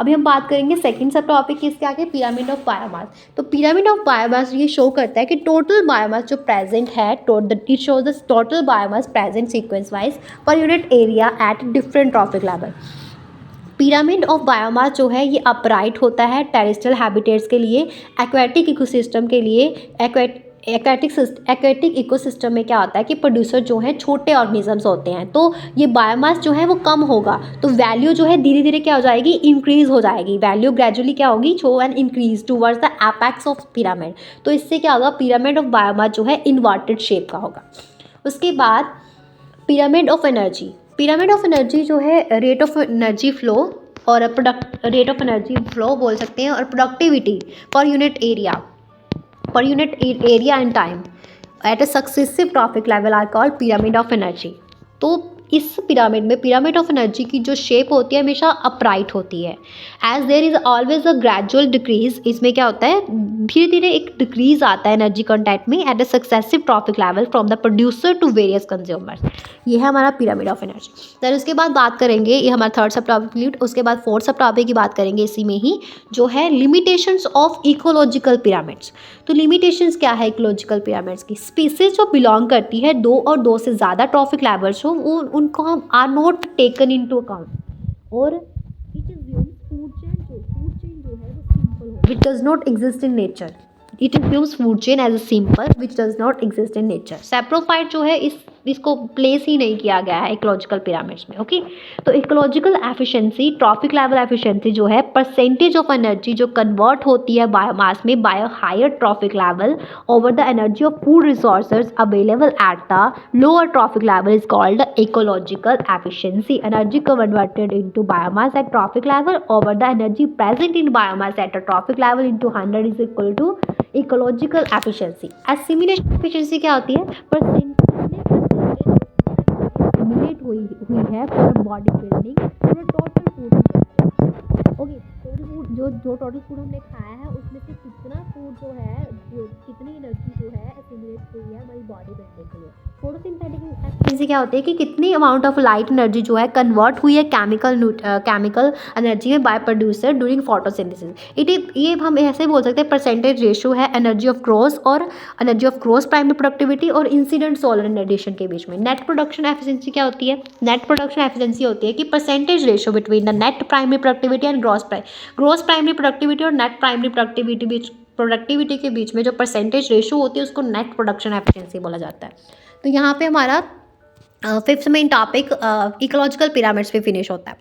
अभी हम बात करेंगे सेकंड सब टॉपिक किसके आगे, पिरामिड ऑफ बायोमास। तो पिरामिड ऑफ बायोमास ये शो करता है कि टोटल बायोमास जो प्रेजेंट है, it shows the total biomass present sequence wise पर unit area at different trophic level. Pyramid of biomass जो है ये अपराइट होता है टेरेस्ट्रियल हैबिटेट्स के लिए, एक्वेटिक इकोसिस्टम के लिए। एक्वेटिक इकोसिस्टम में क्या होता है कि प्रोड्यूसर जो है छोटे ऑर्गेनिजम्स होते हैं, तो ये बायोमास जो है वो कम होगा, तो वैल्यू जो है धीरे धीरे क्या हो जाएगी, इंक्रीज हो जाएगी। वैल्यू ग्रेजुअली क्या होगी, show an increase towards the apex of pyramid. तो इससे क्या होगा, पिरामिड ऑफ बायोमास जो है इन्वर्टेड शेप का होगा। उसके बाद pyramid of energy. Pyramid of energy जो है रेट ऑफ एनर्जी फ्लो और रेट ऑफ एनर्जी फ्लो बोल सकते हैं, और productivity per unit area and time at a successive trophic level are called pyramid of energy. तो इस पिरामिड में पिरामिड ऑफ एनर्जी की जो शेप होती है हमेशा अपराइट होती है। As there is always a gradual decrease, इसमें क्या होता है धीरे धीरे एक डिक्रीज आता है एनर्जी कंटेंट में at a successive trophic level from the producer to various consumers. ये है हमारा पिरामिड ऑफ एनर्जी। फिर उसके बाद बात करेंगे, ये हमारा थर्ड सब टॉपिक, उसके बाद फोर्थ सब टॉपिक की बात करेंगे इसी में ही, जो है लिमिटेशंस ऑफ इकोलॉजिकल पिरामिड्स। तो लिमिटेशंस क्या है इकोलॉजिकल पिरामिड्स की, स्पीसीज जो बिलोंग करती है दो और दो से ज़्यादा ट्रॉफिक लेवल्स हो, वो उनको हम are not taken into account. और इट इज फूड चेन जो है वो सिंपल हो, which does not exist in nature. It assumes food chain as a simple which does not exist in nature। Saprophyte जो है इसको प्लेस ही नहीं किया गया है इकोलॉजिकल पिरामिड्स में। ओके, तो ecological efficiency, trophic level efficiency जो है परसेंटेज ऑफ एनर्जी जो कन्वर्ट होती है बायोमास में by higher trophic level over the energy of food resources available at the lower trophic level is called ecological efficiency. Energy converted into biomass at trophic level over the energy present in biomass at a traffic level into 100 is equal to ecological efficiency. Assimilation efficiency क्या होती है, assimilate हुई है for body building total food. Okay, total food जो total food हमने खाया है उसमें से कितना फूड जो है, कितनी एनर्जी जो है एसिमिलेट हुई है हमारी बॉडी बिल्डिंग के लिए। फोटोसिंथेटिक एफिशिएंसी क्या होती है कि कितनी अमाउंट ऑफ लाइट एनर्जी जो है कन्वर्ट हुई है केमिकल एनर्जी में बाय प्रोड्यूसर ड्यूरिंग फोटोसिंथेसिस। ये हम ऐसे बोल सकते हैं परसेंटेज रेशियो है एनर्जी ऑफ ग्रोस और energy of gross primary productivity और इंसिडेंट सोलर रेडिएशन के बीच में। नेट प्रोडक्शन एफिशिएंसी क्या होती है, नेट प्रोडक्शन एफिशिएंसी होती है कि percentage ratio between the net primary productivity and gross primary productivity और नेट प्राइमरी प्रोडक्टिविटी के बीच में जो परसेंटेज रेशियो होती है उसको नेट प्रोडक्शन एफिशिएंसी बोला जाता है। तो यहाँ पे हमारा fifth main topic ecological pyramids पे फिनिश होता है।